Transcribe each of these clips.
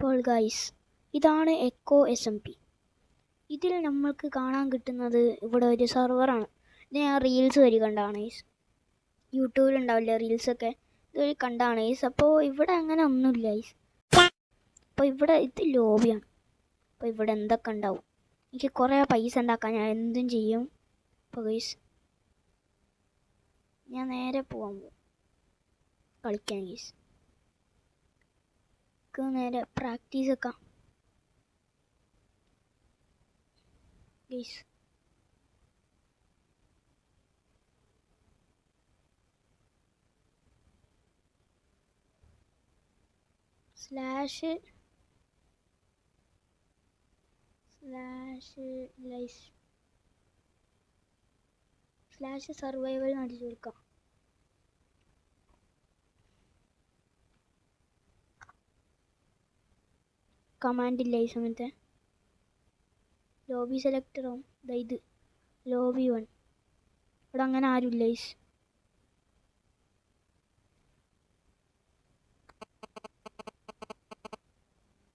അപ്പോൾ ഗൈസ്, ഇതാണ് echo SMP. ഇതിൽ നമ്മൾക്ക് കാണാൻ കിട്ടുന്നത് ഇവിടെ ഒരു സെർവറാണ്. ഇത് ഞാൻ റീൽസ് വഴി കണ്ടാണ് ഗൈസ്. യൂട്യൂബിലുണ്ടാവില്ല റീൽസൊക്കെ, ഇതുവഴി കണ്ടാണ് ഗൈസ്. അപ്പോൾ ഇവിടെ അങ്ങനെ ഒന്നുമില്ല ഗൈസ്. അപ്പോൾ ഇവിടെ ഇത് ലോബിയാണ്. അപ്പോൾ ഇവിടെ എന്തൊക്കെ ഉണ്ടാവും, എനിക്ക് കുറേ പൈസ ഉണ്ടാക്കാൻ ഞാൻ എന്തും ചെയ്യും. അപ്പോൾ ഗൈസ് ഞാൻ നേരെ പോകാൻ പോകും കളിക്കാൻ ഗൈസ്. നേരെ പ്രാക്ടീസ് ഒക്കെ ഗൈസ്. സ്ലാഷ് സർവൈവൽ അടിച്ചു കൊടുക്കാം. കമാൻഡ് ഇല്ല ഈ സമയത്ത്. ലോബി സെലക്ടറും ഇത് ലോബി 1. ഇവിടെ അങ്ങനെ ആരുമില്ല ഗൈസ്.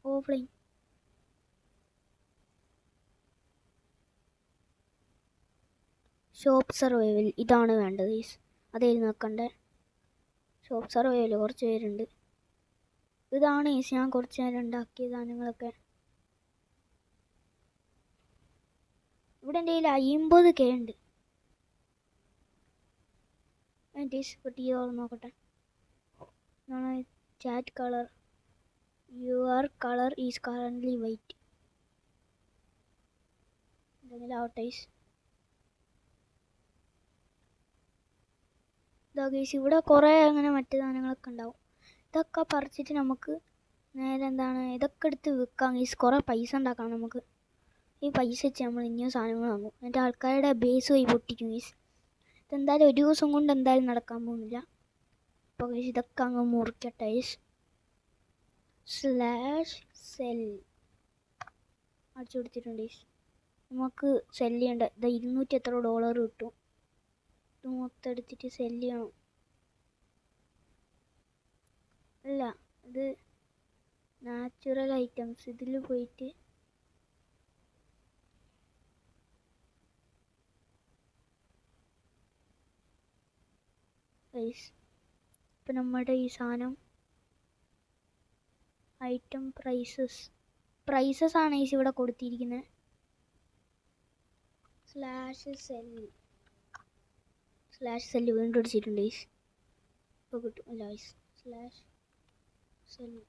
ഓഫ്ലൈൻ ഷോപ്പ് സർവൈവൽ ഇതാണ് വേണ്ടത് ഗൈസ്. അതായിരുന്നു നോക്കണ്ടേ. ഷോപ്പ് സർവൈവൽ കുറച്ച് പേരുണ്ട്. ഇതാണ് ഗൈസ് ഞാൻ കുറച്ച് നേരം ഉണ്ടാക്കിയ സാധനങ്ങളൊക്കെ. ഇവിടെ എൻ്റെ കയ്യിൽ 50K ഉണ്ട്. നോക്കട്ടെ. Chat colour, your colour is currently white. എന്തെങ്കിലും ആവട്ടെ ഗൈസ്. ഇതാ ഗൈസ്, ഇവിടെ കുറേ അങ്ങനെ മറ്റു സാധനങ്ങളൊക്കെ ഉണ്ടാവും. ഇതൊക്കെ പറിച്ചിട്ട് നമുക്ക് നേരെ ഇതൊക്കെ എടുത്ത് വിൽക്കാം ഗൈസ്. കുറേ പൈസ ഉണ്ടാക്കാം നമുക്ക്. ഈ പൈസ വെച്ച് നമ്മൾ ഇനിയും സാധനങ്ങൾ വാങ്ങും. എന്നിട്ട് ആൾക്കാരുടെ ബേസ് പോയി പൊട്ടിക്കും ഗൈസ്. ഇതെന്തായാലും ഒരു ദിവസം കൊണ്ട് എന്തായാലും നടക്കാൻ പോകുന്നില്ല. അപ്പോൾ ഗൈസ് ഇതൊക്കെ അങ്ങ് മുറിക്കട്ടെ ഗൈസ്. /സെൽ അടിച്ചു കൊടുത്തിട്ടുണ്ട് ഗൈസ്. നമുക്ക് സെല്ല് ചെയ്യേണ്ട $200 എത്ര കിട്ടും. ഇത് മൊത്തം എടുത്തിട്ട് സെല്ല് ചെയ്യണം. അല്ല, ഇത് നാച്ചുറൽ ഐറ്റംസ്. ഇതിൽ പോയിട്ട് ഇപ്പം നമ്മുടെ ഈ സാധനം ഐറ്റം പ്രൈസസ് ആണ് ഗൈസ് ഇവിടെ കൊടുത്തിരിക്കുന്നത്. /സെല്ല് വീണ്ടും അടിച്ചിട്ടുണ്ട് ഗൈസ്. ഇപ്പോൾ കിട്ടും അല്ല ഗൈസ്. /Cell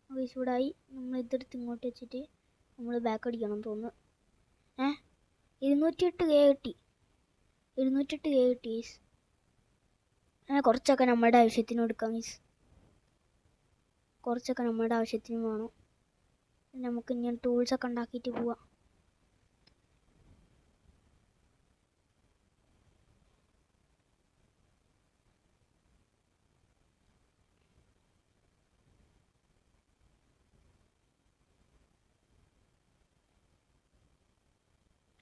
guys ഇവിടായി. നമ്മൾ ഇതെടുത്ത് ഇങ്ങോട്ട് വെച്ചിട്ട് നമ്മൾ ബാക്ക് അടിക്കണം തോന്നുന്നു. 208K കിട്ടി. 208K guys. അങ്ങനെ കുറച്ചൊക്കെ നമ്മുടെ ആവശ്യത്തിന് എടുക്കാം ഗൈസ്. കുറച്ചൊക്കെ നമ്മുടെ ആവശ്യത്തിന് വേണം. നമുക്ക് ഇങ്ങനെ ടൂൾസൊക്കെ ഉണ്ടാക്കിയിട്ട് പോവാം.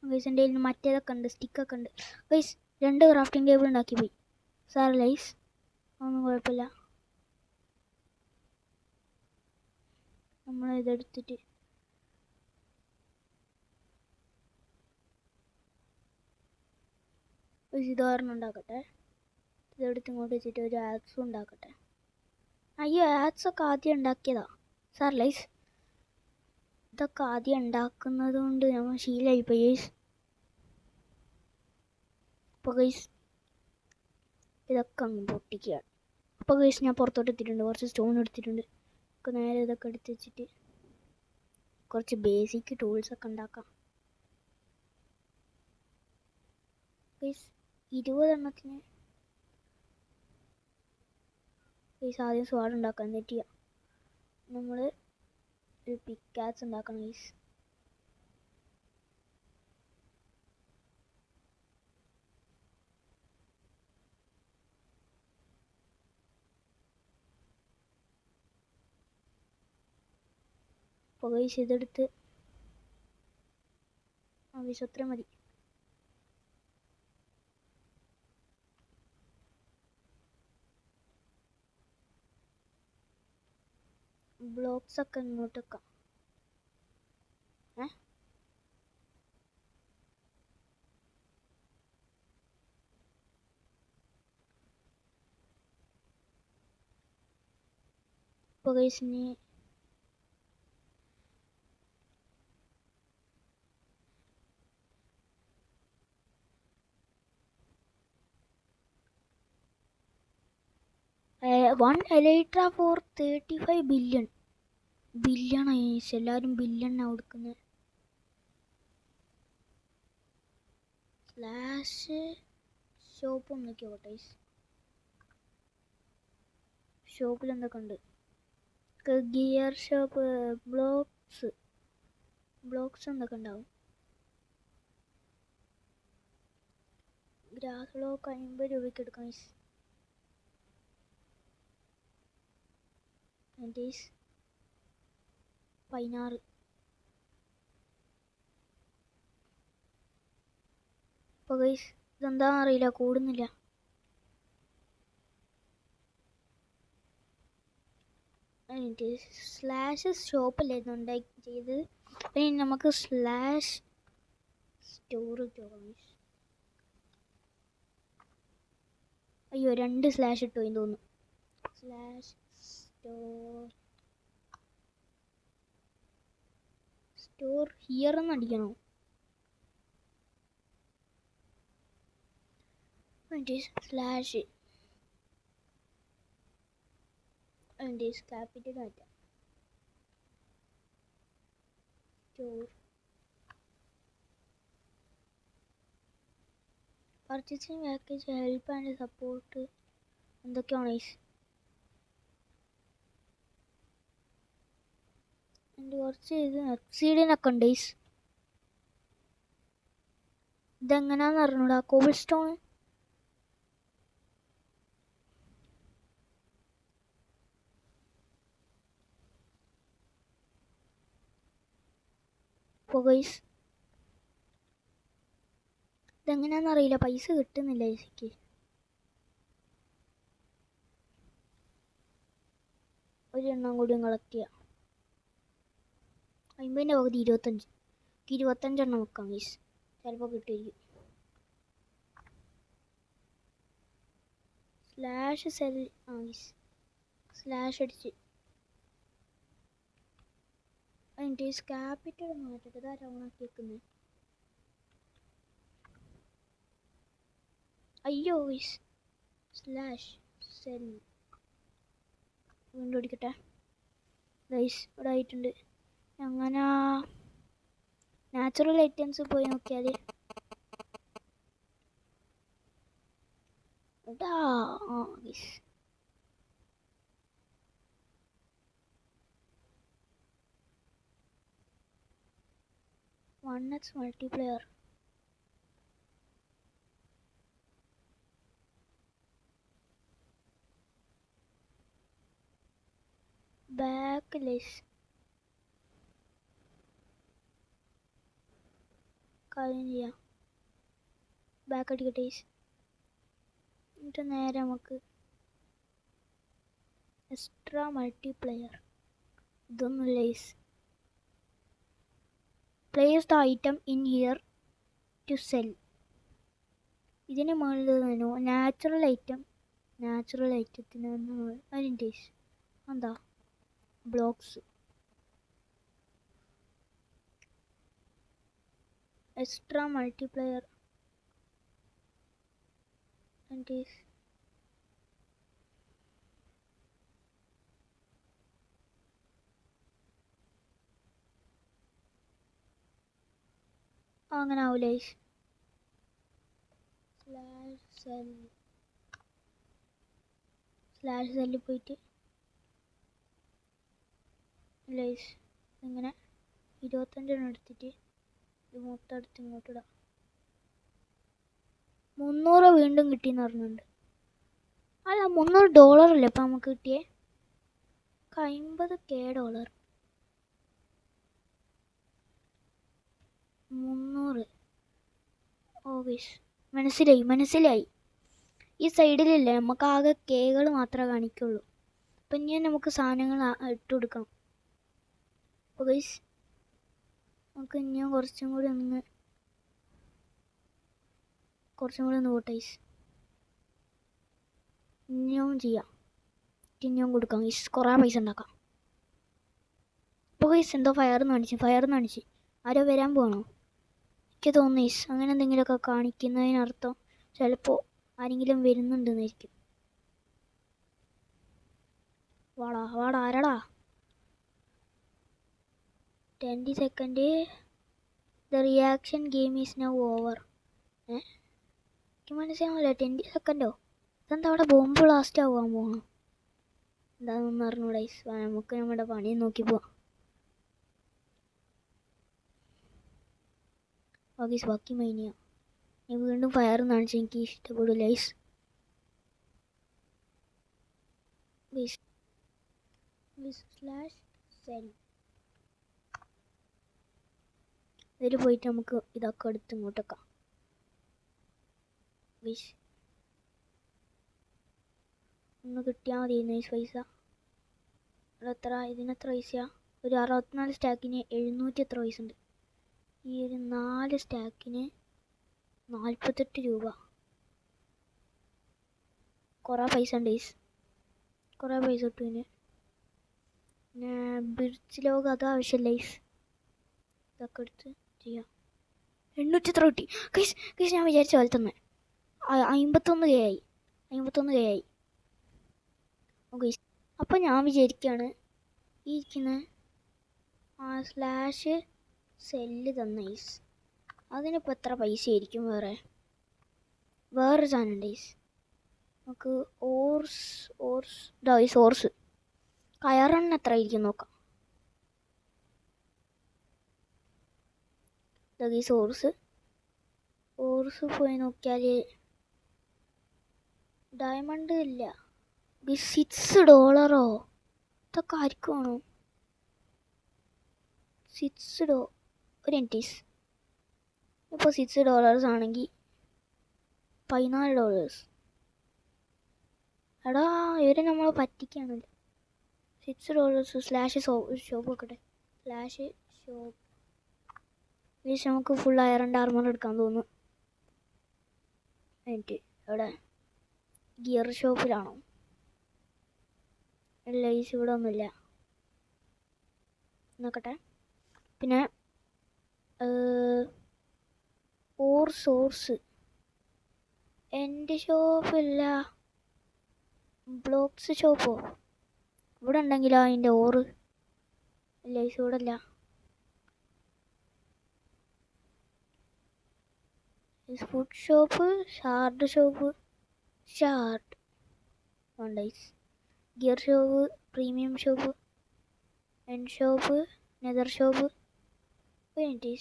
ഗൈസ് എൻ്റെ കയ്യിൽ മറ്റേതൊക്കെ ഉണ്ട്, സ്റ്റിക്കൊക്കെ ഉണ്ട് ഗൈസ്. 2 ക്രാഫ്റ്റിംഗ് ടേബിൾ ഉണ്ടാക്കി പോയി. സാർ ഗൈസ് ഒന്നും കുഴപ്പമില്ല. നമ്മൾ ഇതെടുത്തിട്ട് ഇതോരണം ഉണ്ടാക്കട്ടെ. ഇതെടുത്ത് ഇങ്ങോട്ട് വെച്ചിട്ട് ഒരു ആക്സും ഉണ്ടാക്കട്ടെ. അയ്യോ, ആക്സൊക്കെ ആദ്യം ഉണ്ടാക്കിയതാ സാർ ഗൈസ്. ഇതൊക്കെ ആദ്യം ഉണ്ടാക്കുന്നത് കൊണ്ട് നമ്മൾ ശീലമായി പോയി ഗൈസ്. അപ്പോൾ ഗൈസ് ഇതൊക്കെ അങ്ങ് പൊട്ടിക്കുകയാണ്. അപ്പോൾ ഗൈസ് ഞാൻ പുറത്തോട്ട് എടുത്തിട്ടുണ്ട്, കുറച്ച് സ്റ്റോൺ എടുത്തിട്ടുണ്ട്. നേരെ ഇതൊക്കെ എടുത്ത് വെച്ചിട്ട് കുറച്ച് ബേസിക് ടൂൾസൊക്കെ ഉണ്ടാക്കാം ഗൈസ്. 20 എണ്ണത്തിന് ഗൈസ് ആദ്യം സ്വാഡ് ഉണ്ടാക്കാൻ തെറ്റിയ നമ്മൾ ഒരു പിക്കാക്സ് ഉണ്ടാക്കണം ഗൈസ്. അപ്പോൾ ഗൈസ് ഇതെടുത്ത് അത്ര മതി. ബ്ലോക്സ് ഒക്കെ ഇങ്ങോട്ട് വെക്കാം. ഇപ്പോൾ ഗൈസിന് വൺ എലൈട്ര ഫോർ 35 ബില്യൺ. ബില്യണാണ് എല്ലാവരും ബില്യണാണ് കൊടുക്കുന്നത്. സ്ലാഷ് ഷോപ്പ് ഒന്നൊക്കെ ഓട്ടെ. ഷോപ്പിൽ എന്തൊക്കെ ഉണ്ട്? ഗിയർ ഷോപ്പ്, ബ്ലോക്സ് എന്തൊക്കെ ഉണ്ടാവും? ഗ്രാസ് ബ്ലോക്ക് 50 രൂപയ്ക്ക് എടുക്കാം. 16. അപ്പോൾ ഗൈസ് ഇതെന്താണെന്ന് അറിയില്ല, കൂടുന്നില്ല. സ്ലാഷ് ഷോപ്പല്ലായിരുന്നു ഉണ്ടാക്കി ചെയ്ത്. പിന്നെ നമുക്ക് സ്ലാഷ് സ്റ്റോർ ഇട്ടോ. അയ്യോ 2 സ്ലാഷ് ഇട്ടോ എന്ന് തോന്നുന്നു. സ്ലാഷ് സ്റ്റോർ ഹിയർ എന്ന് അടിക്കണോ? സ്ലാഷ് ക്യാപിറ്റൽ മാറ്റാം. Store purchasing package, help and support എന്തൊക്കെയാണ്? എൻ്റെ കുറച്ച് ഇത് എക്സീഡിനൊക്കെ ഉണ്ട്. ഇതെങ്ങനെയാന്ന് അറിഞ്ഞൂടാ. കോബിൾ സ്റ്റോൺ ഗൈസ് ഇതെങ്ങനെയാണെന്നറിയില്ല, പൈസ കിട്ടുന്നില്ല. എനിക്ക് ഒരെണ്ണം കൂടി കളക്ട് ചെയ്യാം. 50ൻ്റെ പകുതി 25. 25 എണ്ണം വെക്കാം ഗൈസ്, ചിലപ്പോൾ കിട്ടുമായിരിക്കും. സ്ലാഷ് സെൽ സ്ലാഷ് അടിച്ച് അതിൻ്റെ ക്യാപിറ്റൽ മാറ്റിട്ട് ഇതാരാ ഓണാക്കി വെക്കുന്നത്? അയ്യോ ഗൈസ് സ്ലാഷ് സെൽ വീണ്ടും അടിക്കട്ടെ ഗൈസ്. ഇവിടെ ആയിട്ടുണ്ട്. അങ്ങനെ നാച്ചുറൽ ഐറ്റംസ് പോയി നോക്കിയാൽ ഇതാ ഗൈസ് വൺഎക്സ് മൾട്ടിപ്ലെയർ. ബാക്ക്ലെസ് കാര്യം ചെയ്യാം. ബാക്ക് അടിക്കട്ടെ. എന്നിട്ട് നേരെ നമുക്ക് എക്സ്ട്രാ മൾട്ടിപ്ലെയർ ഇതൊന്നുമില്ല. Place the item in here to sell. ഇതിന് മുകളിൽ നിന്നു നാച്ചുറൽ ഐറ്റത്തിന് അതിൻ്റെ എന്താ ബ്ലോക്സ് എക്സ്ട്രാ മൾട്ടിപ്ലെയർ അങ്ങനെ ആവൂലേ? സ്ലാഷ് സെല്ലിൽ പോയിട്ട് ലൈസ് ഇങ്ങനെ 25 എടുത്തിട്ട് ഇത് മൊത്തം എടുത്ത് ഇങ്ങോട്ടിടാം. 300 വീണ്ടും കിട്ടിയെന്ന് പറഞ്ഞിട്ടുണ്ട്. അല്ല $300 അല്ലേ ഇപ്പം നമുക്ക് കിട്ടിയേ? $50,000 300. ഓഗീസ് മനസ്സിലായി. ഈ സൈഡിലില്ലേ നമുക്ക് ആകെ കേകൾ മാത്രമേ കാണിക്കുള്ളൂ. അപ്പം ഇനി നമുക്ക് സാധനങ്ങൾ ഇട്ട് കൊടുക്കണം. അപ്പോൾ ഗൈസ് നമുക്ക് ഇനിയും കുറച്ചും കൂടി ഒന്ന് പോട്ടെ ഗൈസ്. ഇനിയും ചെയ്യാം, ഇനിയും കൊടുക്കാം ഗൈസ്, കുറേ പൈസ ഉണ്ടാക്കാം. അപ്പോൾ ഗൈസ് എന്തോ ഫയർന്ന് കാണിച്ച് ആരോ വരാൻ പോകണോ? എനിക്ക് തോന്നുന്നു ഗൈസ് അങ്ങനെ എന്തെങ്കിലുമൊക്കെ കാണിക്കുന്നതിനർത്ഥം ചിലപ്പോൾ ആരെങ്കിലും വരുന്നുണ്ടെന്നായിരിക്കും. വാടാ ആരാടാ? 20 second. The reaction game is now over. എനിക്ക് മനസ്സിലാവില്ല. 20 സെക്കൻഡോ? ഇതെന്താ അവിടെ ബോംബ് ബ്ലാസ്റ്റ് ആവാൻ പോകണം? എന്താണെന്ന് അറിഞ്ഞൂടാ ഗൈസ്. നമുക്ക് നമ്മുടെ പണി നോക്കി പോവാം. ഗൈസ് ബാക്കി മൈനിയ ഞാൻ വീണ്ടും ഫയർ കാണിച്ച് എനിക്ക് ഇഷ്ടപ്പെടില്ല ഗൈസ്. /സെൽ ഇതിൽ പോയിട്ട് നമുക്ക് ഇതൊക്കെ എടുത്ത് ഇങ്ങോട്ടേക്കാം ഗൈസ്. ഒന്ന് കിട്ടിയാൽ മതി നൈസ് പൈസ. ഇതിനെത്ര പൈസയാ? ഒരു 64 സ്റ്റാക്കിന് 700 എത്ര പൈസ ഉണ്ട്. ഈ ഒരു 4 സ്റ്റാക്കിന് 48 രൂപ. കുറേ പൈസ ഉണ്ട് ഗൈസ്, കുറേ പൈസ കിട്ടും ഇതിന്. പിന്നെ ബ്രിഡ്ജ് ലോഗ് അത് ആവശ്യമില്ല ഗൈസ്, ഇതൊക്കെ എടുത്ത് ചെയ്യാം. 800 എത്ര കിട്ടി ഗൈസ്? ഞാൻ വിചാരിച്ച പോലെ തന്നെ 51K ആയി. ഗൈസ് അപ്പം ഞാൻ വിചാരിക്കുകയാണ് ഈ ഇരിക്കുന്ന /സെല്ല് തന്ന ഗൈസ് അതിനിപ്പോൾ എത്ര പൈസ ആയിരിക്കും? വേറൊരു സാധനം ഉണ്ട് ഗൈസ്. നമുക്ക് ഓർസ് കയറെണ്ണ എത്ര ആയിരിക്കും നോക്കാം. ഗൈസ് ഓർസ് പോയി നോക്കിയാൽ ഡയമണ്ട് ഇല്ല. $6 ഇതൊക്കെ ആയിരിക്കുവാണോ? ഒരു എൻറ്റീസ് ഇപ്പോൾ $6 ആണെങ്കിൽ $14. എടാ ഇവരെ നമ്മൾ പറ്റിക്കുകയാണല്ലോ. $6 /ഷോപ്പ് വെക്കട്ടെ. /ഷോപ്പ് ഗൈസ് നമുക്ക് ഫുൾ അയറൻ്റെ ആർമർ എടുക്കാൻ തോന്നുന്നു. എന്നിട്ട് എവിടെ ഗിയർ ഷോപ്പിലാണോ? ഇല്ല ഗൈസ് ഇവിടെ ഒന്നുമില്ല, നോക്കട്ടെ. പിന്നെ ഓർസ് എൻ്റെ ഷോപ്പില്ല. ബ്ലോക്സ് ഷോപ്പോ ഇവിടെ ഉണ്ടെങ്കിലോ അതിൻ്റെ ഓറ്? ഇല്ല ഗൈസ് ഇവിടെ ഇല്ല. Food shop, shard shop, gear shop, premium shop, N shop, nether shop, red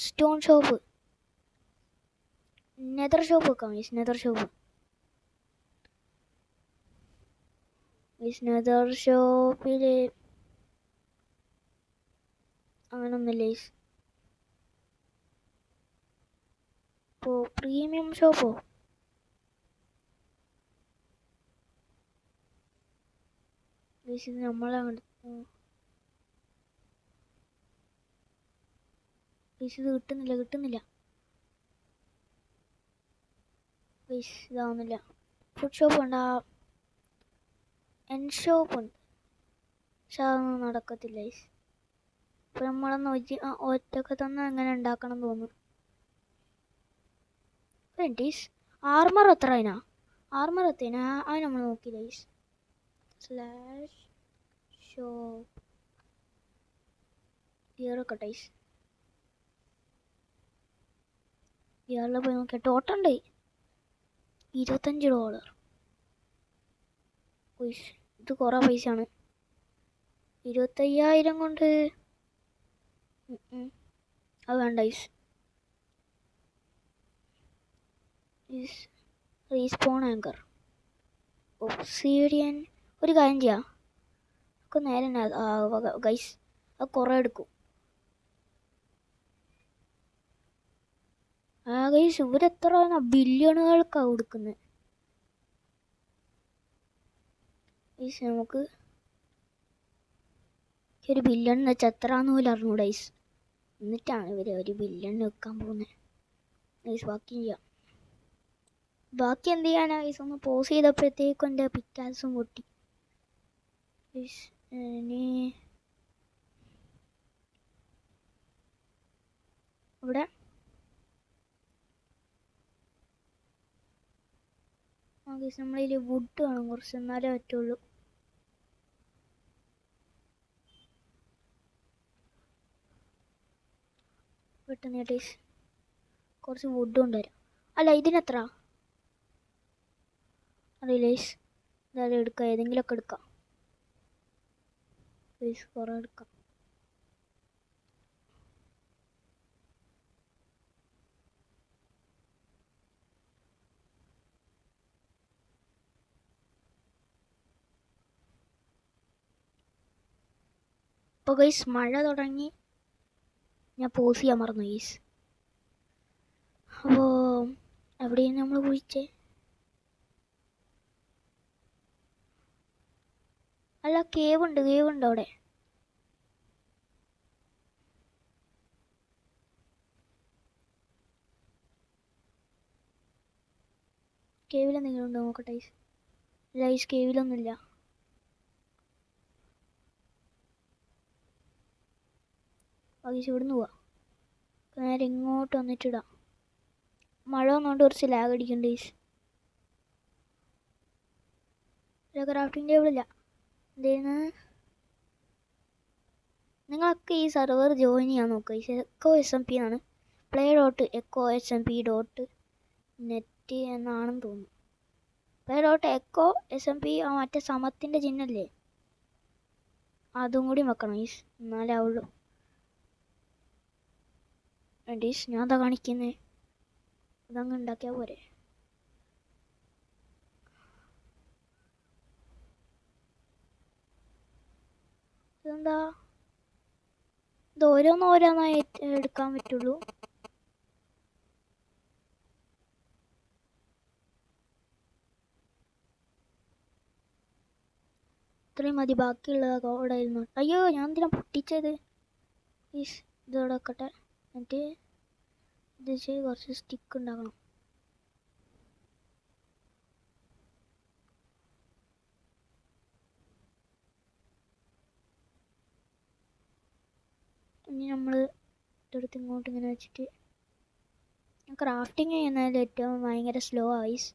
stone shop, nether shop വെക്കാം ഗൈസ്. നെതർ ഷോപ്പിൽ അങ്ങനൊന്നുമില്ല ഗൈസ്. ഇപ്പോൾ പ്രീമിയം ഷോപ്പോ? ഗൈസ് ഇത് നമ്മളങ്ങോട്ട് ഗൈസ് ഇത് കിട്ടുന്നില്ല ഗൈസ്, ഇതാവുന്നില്ല. ഫുഡ് ഷോപ്പ് ഉണ്ട്, എൻ ഷോപ്പ് ഉണ്ട്, പക്ഷെ അതൊന്നും നടക്കത്തില്ല ഗൈസ്. ഇപ്പം നമ്മളൊന്ന് ഒറ്റക്ക് തന്നെ എങ്ങനെ ഉണ്ടാക്കണം തോന്നുന്നു. ആർമർ എത്ര അതിനാ? അത് നമ്മൾ നോക്കിയില്ല ഗൈസ്. /ഷോപ്പ് ഗിയറൊക്കെ ഗൈസ്, ഗിയറിൽ പോയി നോക്കിയാൽ ടോട്ടുണ്ട് $25. ഇത് കുറേ പൈസയാണ്. 25,000 കൊണ്ട് അത് വേണ്ട ഗൈസ്. Respawn anchor, obsidian. ഒരു കാര്യം ചെയ്യാം, ഒക്കെ നേരെ ഗൈസ് അത് കുറേ എടുക്കും. ഗൈസ് ഇവരെത്ര ബില്യണുകൾക്കാണ് കൊടുക്കുന്നത്. ഗൈസ് നമുക്ക് ഒരു ബില്യൺ എന്ന് വെച്ചാൽ എത്രയാണെന്ന് പോലും അറിഞ്ഞൂടാ ഗൈസ്. എന്നിട്ടാണ് ഇവർ ഒരു ബില്യൺ വെക്കാൻ പോകുന്നത് ഗൈസ്. ബാക്കി ചെയ്യാം. ബാക്കി എന്ത് ചെയ്യാനാ ഗൈസ്? ഒന്ന് പോസ് ചെയ്തപ്പോഴത്തേക്കും എൻ്റെ പിക്കാസും പൊട്ടി ഗൈസ്. ഇനി ഇവിടെ ഗൈസ് നമ്മളിതിൽ വുഡ് വേണം കുറച്ച്, എന്നാലേ പറ്റുള്ളൂ. പെട്ടെന്ന് ഗൈസ് കുറച്ച് വുഡ് കൊണ്ടുവരാം. അല്ല ഇതിനെത്ര അറിയില്ല ഗൈസ്. എന്തായാലും എടുക്കാം, ഏതെങ്കിലുമൊക്കെ എടുക്കാം ഗൈസ്. കുറേ എടുക്കാം. ഇപ്പോൾ ഗൈസ് മഴ തുടങ്ങി. ഞാൻ പോസ് ചെയ്യാൻ മറന്നു ഗൈസ്. അപ്പോൾ എവിടെയാണ് നമ്മൾ കുഴിച്ചേ? അല്ല കേവ് ഉണ്ട് അവിടെ. കേവിൽ എന്തെങ്കിലും ഉണ്ടോ നോക്കട്ടെ ഗൈസ്. ഇല്ല ഗൈസ്, കേവിലൊന്നുമില്ല. ഗൈസ് ഇവിടുന്ന് പോവാം. നേരെ ഇങ്ങോട്ട് വന്നിട്ടിടാം. മഴ വന്നുകൊണ്ട് കുറച്ച് ലാഗ് അടിക്കുന്നുണ്ട് ഗൈസ്. ഇല്ല ക്രാഫ്റ്റിംഗ് ടേബിളില്ല. എന്തായിരുന്നു? നിങ്ങളൊക്കെ ഈ സെർവർ ജോയിൻ ചെയ്യാൻ നോക്കുക. ഈ എക്കോ SMP എന്നാണ്. play.echo.smp.net എന്നാണെന്ന് തോന്നുന്നു. play.echo.smp ആ മറ്റേ സമത്തിൻ്റെ ചിഹ്നല്ലേ, അതും കൂടി വെക്കണം ഈസ്, എന്നാലേ ആവുള്ളൂ. ഡീസ് ഞാൻ എന്താ കാണിക്കുന്നത്? അതങ്ങ് ഉണ്ടാക്കിയാൽ പോരെ. ഇതെന്താ ഇത് ഓരോന്നോരോന്നായി എടുക്കാൻ പറ്റുള്ളൂ? ഇത്രയും മതി, ബാക്കിയുള്ളത് അവിടെ ഇരുന്നു. അയ്യോ ഞാൻ എന്തിനാ പൊട്ടിച്ചത്? ഈസ് ഇതോടെ വെക്കട്ടെ. എന്നിട്ട് ഇത് കുറച്ച് സ്റ്റിക്ക് ഉണ്ടാക്കണം. ഇനി നമ്മൾ ഇതെടുത്ത് ഇങ്ങോട്ട് ഇങ്ങനെ വെച്ചിട്ട് ക്രാഫ്റ്റിംഗ് ചെയ്യുന്നതിൽ ഏറ്റവും ഭയങ്കര സ്ലോ ആയിസ്.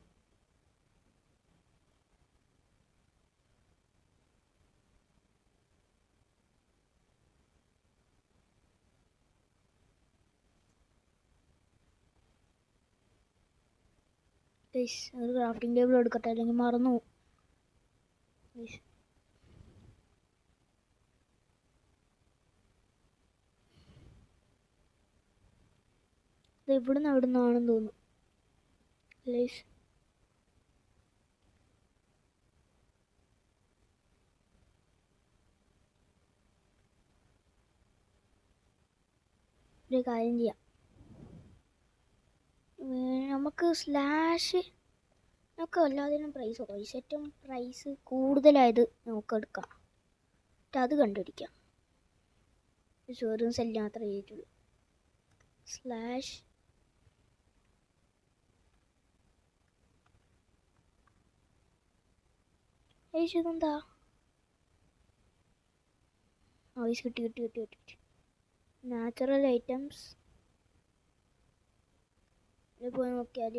ഒരു ക്രാഫ്റ്റിംഗ് ടേബിൾ എടുക്കട്ടെ, അല്ലെങ്കിൽ മറന്നു പോകും. ഇത് എവിടുന്നാണെന്ന് തോന്നുന്നു. ലൈസ് ഒരു കാര്യം ചെയ്യാം, നമുക്ക് സ്ലാഷ് നമുക്ക് എല്ലാത്തിനും പൈസ ഏറ്റവും പ്രൈസ് കൂടുതലായത് നമുക്ക് എടുക്കാം. എന്നിട്ട് അത് കണ്ടുപിടിക്കാം. വെറും സെല്ല് മാത്രമേ ചെയ്തിട്ടുള്ളൂ. സ്ലാഷ് ഇതെന്താ? വോയിസ് കിട്ടി. നാച്ചുറൽ ഐറ്റംസ് പോയി നോക്കിയാൽ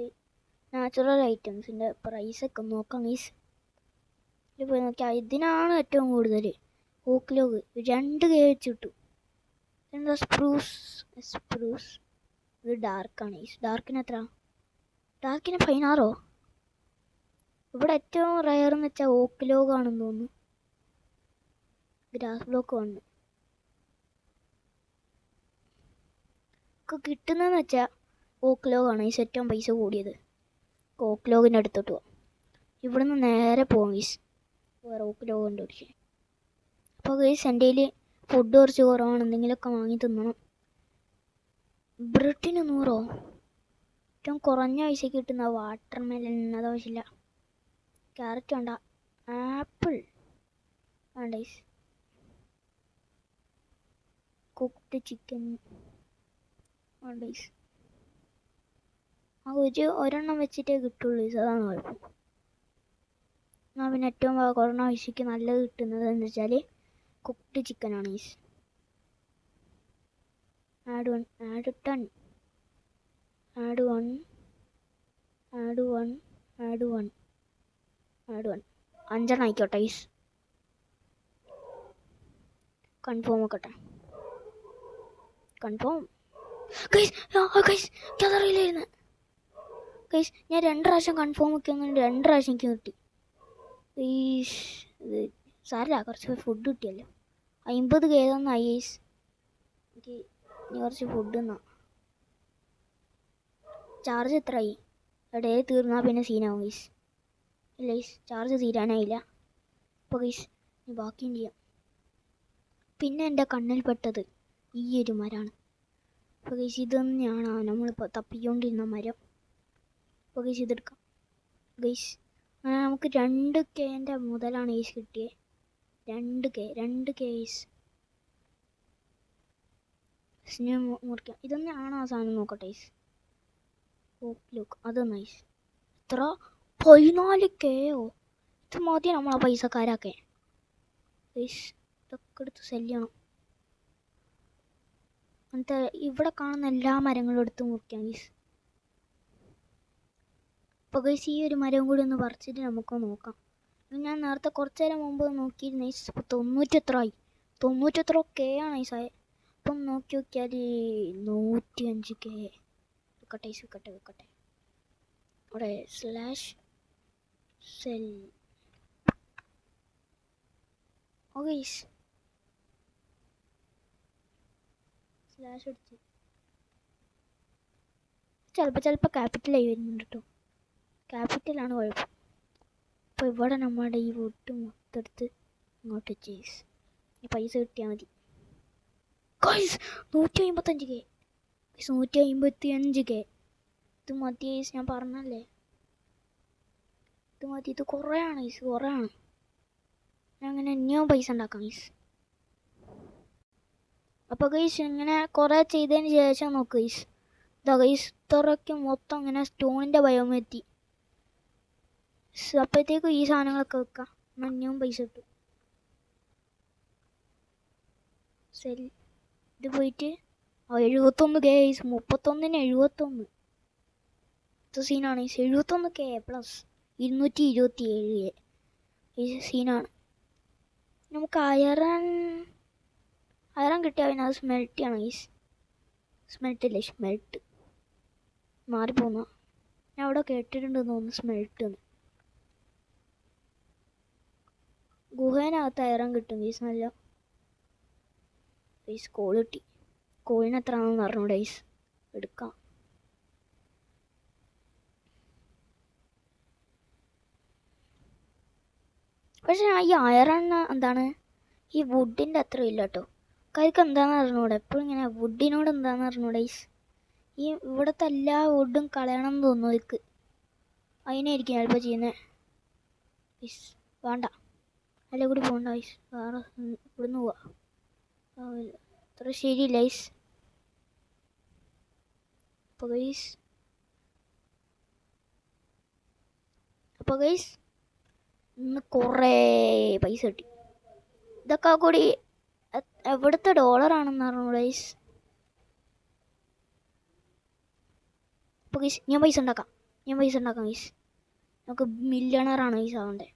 നാച്ചുറൽ ഐറ്റംസിൻ്റെ പ്രൈസൊക്കെ നോക്കാം ഗൈസ്. ഇതിൽ പോയി നോക്കിയാൽ ഇതിനാണ് ഏറ്റവും കൂടുതൽ. ഓക്ലോഗ് 2K വെച്ച് കിട്ടും. എന്താ സ്പ്രൂസ് ഇത് ഡാർക്കാണ് ഗൈസ്. ഡാർക്കിന് എത്ര? ഡാർക്കിന് 16. ഇവിടെ ഏറ്റവും റയർ എന്ന് വെച്ചാൽ ഓക്ലോഗ് ആണെന്ന് തോന്നുന്നു. ഗ്രാസ് ബ്ലോക്ക് വന്നു കിട്ടുന്നതെന്ന് വെച്ചാൽ ഓക്ലോഗാണ് ഈ ഏറ്റവും പൈസ കൂടിയത്. ഓക്ലോഗിൻ്റെ അടുത്തോട്ട് പോവാം. ഇവിടുന്ന് നേരെ പോകാം ഗൈസ്, വേറെ ഓക്ലോഗ് കണ്ടുപിടിച്ച്. അപ്പോൾ ഗൈസ് എൻ്റെ കയ്യിൽ ഫുഡ് കുറച്ച് കുറവാണ്, എന്തെങ്കിലുമൊക്കെ വാങ്ങി തിന്നണം. ബ്രെഡിന് 100? ഏറ്റവും കുറഞ്ഞ പൈസയ്ക്ക് കിട്ടുന്ന വാട്ടർ മെലൺ, അത് ആവശ്യമില്ല. ക്യാരറ്റ് വേണ്ട. ആപ്പിൾ വേണ്ട ഗൈസ്. കുക്ക്ഡ് ചിക്കൻ വേണ്ട ഗൈസ്. ആ ഒരെണ്ണം വെച്ചിട്ടേ കിട്ടുള്ളൂ ഗൈസ്, അതാണ് കുഴപ്പം. എന്നാൽ പിന്നെ ഏറ്റവും കൊറോണ വിഷയ്ക്ക് നല്ലത് കിട്ടുന്നത് എന്ന് വെച്ചാൽ കുക്ക്ഡ് ചിക്കനാണ് ഗൈസ്. ആഡ് 1 5 ആയിക്കോട്ടെ ഗൈസ്. കൺഫേം ആക്കട്ടെ. Confirm guys. ഗൈസ് അതറിയില്ലായിരുന്നു ഗൈസ്. ഞാൻ 2 പ്രാവശ്യം കൺഫേം ആക്കിയെന്നുണ്ട്, 2 പ്രാവശ്യം എനിക്ക് കിട്ടി. ഇത് സാരമില്ല, കുറച്ച് ഫുഡ് കിട്ടിയല്ലോ. 50 കേതൊന്നായി ഗൈസ്. എനിക്ക് ഇനി കുറച്ച് ഫുഡ് തിന്നാം. ചാർജ് എത്രയായി? ഇടയിൽ തീർന്നാൽ പിന്നെ സീനാവും ഗൈസ്. ഇല്ല ഗൈസ്, ചാർജ് തീരാനായില്ല. അപ്പോൾ ഗൈസ് ഇനി ബാക്കിയും ചെയ്യാം. പിന്നെ എൻ്റെ കണ്ണിൽപ്പെട്ടത് ഈ ഒരു മരമാണ്. അപ്പോൾ ഗൈസ് ഇത് തന്നെയാണ് നമ്മളിപ്പോൾ തപ്പിക്കൊണ്ടിരുന്ന മരം. അപ്പോൾ ഗൈസ് ഇതെടുക്കാം ഗൈസ്. അങ്ങനെ നമുക്ക് 2K മുതലാണ് ഗൈസ് കിട്ടിയത്. 2K guys. ഞാൻ മുറിക്കാം. ഇതൊന്നെയാണോ ആ സാധനം നോക്കട്ടെ ഗൈസ്. അത് നൈസ്. എത്ര? 14Kയോ? ഇത് മതി നമ്മളെ പൈസക്കാരൊക്കെ ഗൈസ്. ഇതൊക്കെ എടുത്ത് സെല്ല് ചെയ്യണം. എന്നിട്ട് ഇവിടെ കാണുന്ന എല്ലാ മരങ്ങളും എടുത്ത് മുറിക്കാം ഗൈസ്. അപ്പോൾ ഗൈസ് ഈ ഒരു മരം കൂടി ഒന്ന് പറിച്ചിട്ട് നമുക്ക് നോക്കാം. ഞാൻ നേരത്തെ കുറച്ച് നേരം മുമ്പ് നോക്കിയിരുന്നു ഗൈസ്. അപ്പോൾ 90 എത്ര ആയി? 90 എത്ര K ആണ് ഗൈസ് ആയത്. അപ്പം നോക്കി നോക്കിയാൽ 105K. വെക്കട്ടെ. അവിടെ /സെൽ. ഓ ഗൈസ് സ്ലാഷ് അടിച്ച് ചിലപ്പോൾ ക്യാപിറ്റലായി വരുന്നുണ്ട് കേട്ടോ. ക്യാപിറ്റലാണ് കുഴപ്പം. അപ്പോൾ ഇവിടെ നമ്മുടെ ഈ വുഡ് മൊത്തമെടുത്ത് ഇങ്ങോട്ട് വെച്ച് പൈസ കിട്ടിയാൽ മതി ഗൈസ്. 155K guys. 155K. ഇത് മതി ഗൈസ്, ഞാൻ പറഞ്ഞല്ലേ ഇത് മതി. ഇത് കുറേയാണ് ഗൈസ്, കുറേയാണ്. ഞാൻ അങ്ങനെ ഇനിയും പൈസ ഉണ്ടാക്കാം ഗൈസ്. അപ്പോൾ ഗൈസ് ഇങ്ങനെ കുറേ ചെയ്തതിന് ശേഷം നോക്ക് ഗൈസ്. ഇതാ ഗൈസ് ഇത്രയ്ക്ക് മൊത്തം ഇങ്ങനെ സ്റ്റോണിൻ്റെ ബയോം എത്തി. അപ്പോഴത്തേക്കും ഈ സാധനങ്ങളൊക്കെ വെക്കാം. ഇനിയും പൈസ കിട്ടും. ശരി, ഇത് പോയിട്ട് 71K ഗൈസ്. 31ന് 71. ഇത് സീനാണ് ഗൈസ്. 71K plus 227K. ഈ സീനാണ്. നമുക്ക് അയറൺ കിട്ടിയാൽ പിന്നെ അത് സ്മെൽറ്റ് ചെയ്യണം ഗൈസ്. സ്മെൽറ്റ് മാറിപ്പോന്ന. ഞാൻ അവിടെ കേട്ടിട്ടുണ്ടെന്ന് തോന്നുന്നു സ്മെൽറ്റ് എന്ന്. ഗുഹേനകത്ത് അയറൺ കിട്ടും ഗൈസ്. നല്ല ഗൈസ് കോൾ കിട്ടി. കോളിന് എത്രയാണെന്ന് പറഞ്ഞൂടെ ഗൈസ്. എടുക്കാം. പക്ഷേ ഈ അയറൺ എന്താണ് ഈ വുഡിൻ്റെ അത്ര ഇല്ല കേട്ടോ. കാര്യക്ക് എന്താണെന്ന് അറിഞ്ഞൂടെ. എപ്പോഴും ഇങ്ങനെ വുഡിനോട് എന്താണെന്ന് അറിഞ്ഞൂടെ ഗൈസ്. ഈ ഇവിടുത്തെ എല്ലാ വുഡും കളയണം എന്ന് തോന്നുന്നു എനിക്ക്. അതിനായിരിക്കും ചിലപ്പോൾ ചെയ്യുന്നത് ഗൈസ്. വേണ്ട, അല്ല കൂടി പോകണ്ട ഗൈസ്. വേറെ ഇവിടുന്ന് പോവാ. അത്ര ശരിയില്ല ഗൈസ്. അപ്പോൾ ഗൈസ് ഇന്ന് കുറേ പൈസ കിട്ടി. ഇതൊക്കെ കൂടി എവിടുത്തെ ഡോളറാണെന്ന് അറിഞ്ഞൂടെ ഗൈസ്. അപ്പോൾ ഗൈസ് ഞാൻ പൈസ ഉണ്ടാക്കാം ഗൈസ്. നമുക്ക് മില്യണറാണ് ഗൈസ് ആവണ്ടേ.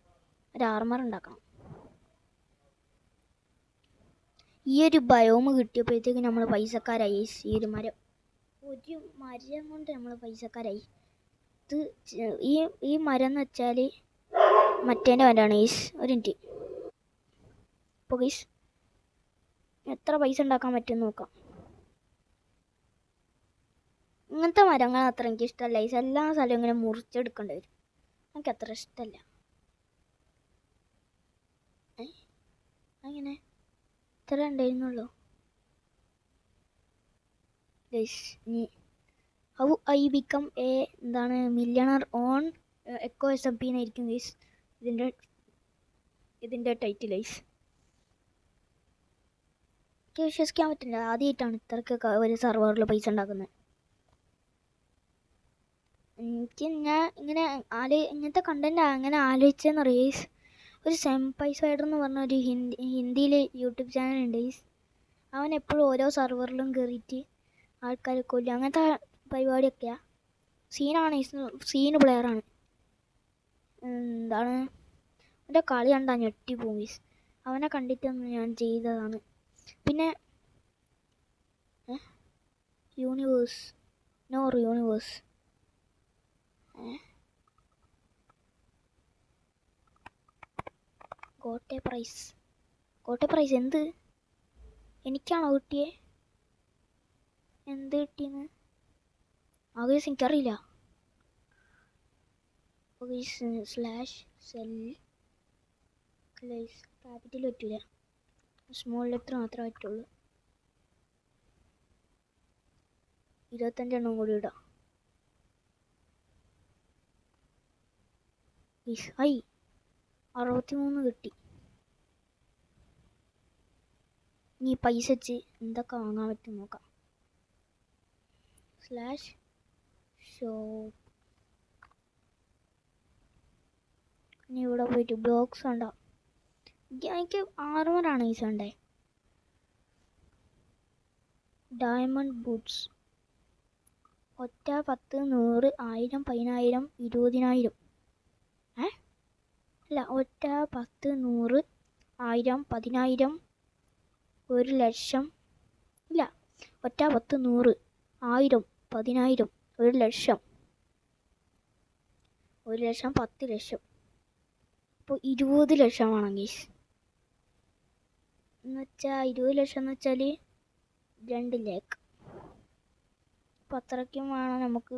ഒരു ആർമർ ഉണ്ടാക്കണം. ഈ ഒരു ബയോമ് കിട്ടിയപ്പോഴത്തേക്ക് നമ്മൾ പൈസക്കാരായി ഗൈസ്. ഈ ഒരു മരം കൊണ്ട് നമ്മൾ പൈസക്കാരായി. ഇത് ഈ മരം എന്ന് വെച്ചാൽ മറ്റേൻ്റെ മരമാണ് ഗൈസ്. ഒരു മിനിറ്റ്. അപ്പോൾ ഗൈസ് എത്ര പൈസ ഉണ്ടാക്കാൻ പറ്റുമെന്ന് നോക്കാം. ഇങ്ങനത്തെ മരങ്ങൾ അത്ര എനിക്ക് ഇഷ്ടമല്ല ഗൈസ്. എല്ലാ സ്ഥലവും ഇങ്ങനെ മുറിച്ചെടുക്കേണ്ടി വരും. എനിക്ക് അത്ര ഇഷ്ടമല്ല. അങ്ങനെ ഇത്ര ഉണ്ടായിരുന്നുള്ളൂ ഗൈസ്. ഇനി ഹൗ ഐ ബിക്കം എന്താണ് മില്യണർ ഓൺ എക്കോ SMP എന്നായിരിക്കും ഗൈസ് ഇതിൻ്റെ ടൈറ്റിൽ ഗൈസ്. എനിക്ക് വിശ്വസിക്കാൻ പറ്റില്ല. ആദ്യമായിട്ടാണ് ഇത്രയ്ക്കൊക്കെ ഒരു സെർവറിൽ പൈസ ഉണ്ടാക്കുന്നത്. ഞാൻ ഇങ്ങനെ ഇങ്ങനത്തെ കണ്ടന്റ് അങ്ങനെ ആലോചിച്ചെന്നറിയോ ഗൈസ്. ഒരു സെംപൈ സ്പൈഡർ എന്ന് പറഞ്ഞ ഒരു ഹിന്ദിയിൽ യൂട്യൂബ് ചാനലുണ്ട് ഗൈസ്. അവൻ എപ്പോഴും ഓരോ സെർവറിലും കയറിയിട്ട് ആൾക്കാരെ കൊല്ലും, അങ്ങനത്തെ പരിപാടിയൊക്കെയാണ്. സീനാണ്, സീന് പ്ലെയറാണ്. എന്താണ് അവൻ്റെ കളി കണ്ടാൽ ഞെട്ടി പോകും ഗൈസ്. അവനെ കണ്ടിട്ടൊന്ന് ഞാൻ ചെയ്തതാണ്. പിന്നെ യൂണിവേഴ്സ് യൂണിവേഴ്സ് കോട്ടെ പ്രൈസ് എന്ത്? എനിക്കാണോ കിട്ടിയേ? എന്ത് കിട്ടിയെന്ന് ആകേസ് എനിക്കറിയില്ല. സ്ലാഷ് സെൽ ക്യാപിറ്റൽ പറ്റൂല, സ്മോൾ ലെറ്റർ മാത്രമേ പറ്റുള്ളൂ. 25 എണ്ണം കൂടി ഇടാം. ഐ 63 കിട്ടി. ഇനി പൈസ വെച്ച് എന്തൊക്കെ വാങ്ങാൻ പറ്റും നോക്കാം. Slash shop. ഇനി ഇവിടെ പോയിട്ട് ബ്ലോക്സ് ഉണ്ടോ? എനിക്ക് ആർമറാണ് ഈ സൺഡേ. ഡയമണ്ട് ബൂട്ട്സ് ഒറ്റ 10 100 1000 10000 20000. അല്ല, ഒറ്റ 10 100 1000 10000 1,00,000. ഇല്ല, ഒറ്റ 10 100 1000 10000 1,00,000 1,00,000 10,00,000. അപ്പോൾ 20 ലക്ഷം വേണം ഗൈസ്. എന്നുവെച്ചാൽ 20 ലക്ഷം എന്ന് വെച്ചാൽ 2 ലാക്ക്. അപ്പോൾ അത്രയ്ക്കും വേണം നമുക്ക്.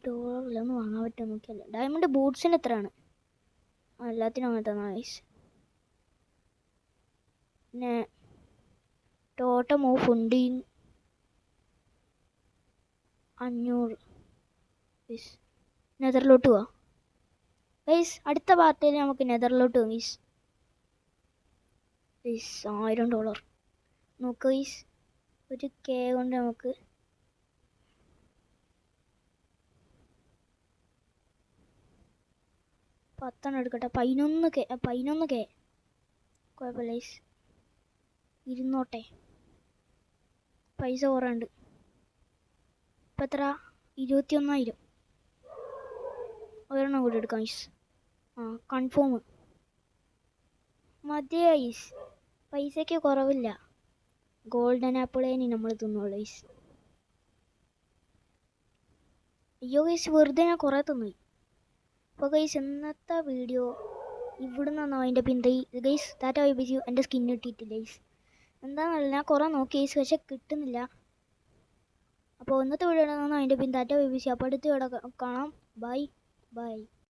ഡോളറിലൊന്നും വാങ്ങാൻ പറ്റുമോ നോക്കിയല്ല. ഡയമണ്ട് ബൂട്ട്സിന് എത്രയാണ്? എല്ലാത്തിനും അങ്ങനെ തന്നെ ഗൈസ്. പിന്നെ ടോട്ടം ഓഫ് ഫണ്ടിങ് 500 ഗൈസ്. നെതറിലോട്ട് പോവാം ഗൈസ്. അടുത്ത പാർട്ടിയിൽ നമുക്ക് നെതറിലോട്ട് പോകും ഗൈസ്. $1000 നോക്ക് ഗൈസ്. 1K കൊണ്ട് നമുക്ക് 10 എടുക്കട്ടെ. 11K കുഴപ്പമില്ല ഗൈസ്. ഇരുന്നോട്ടെ, പൈസ കുറേ ഉണ്ട്. ഇപ്പം എത്ര? 21,000. ഒരെണ്ണം കൂടി എടുക്കാം ഗൈസ്. കൺഫേം മതി ഗൈസ്. പൈസയ്ക്ക് കുറവില്ല. ഗോൾഡൻ ആപ്പിളേനി നമ്മൾ തിന്നുള്ളൂ ഗൈസ്. അയ്യോ ഗൈസ്, വെറുതെ ഞാൻ കുറേ തിന്നു. അപ്പോൾ ഗൈസ് ഇന്നത്തെ വീഡിയോ ഇവിടെ നിന്നാണോ അതിൻ്റെ പിന്നെ ഗൈസ് ടാറ്റ ബൈ ബൈ. എൻ്റെ സ്കിൻ കിട്ടിയിട്ടില്ല ഗൈസ്. എന്താണെന്നല്ല, ഞാൻ കുറേ നോക്കി ഗൈസ്, പക്ഷെ കിട്ടുന്നില്ല. അപ്പോൾ ഇന്നത്തെ വീഡിയോ നിന്നാണോ അതിൻ്റെ പിന്നെ ടാറ്റ ബൈ ബൈ. അപ്പോൾ അടുത്ത വീഡിയോ കാണാം. Bye bye.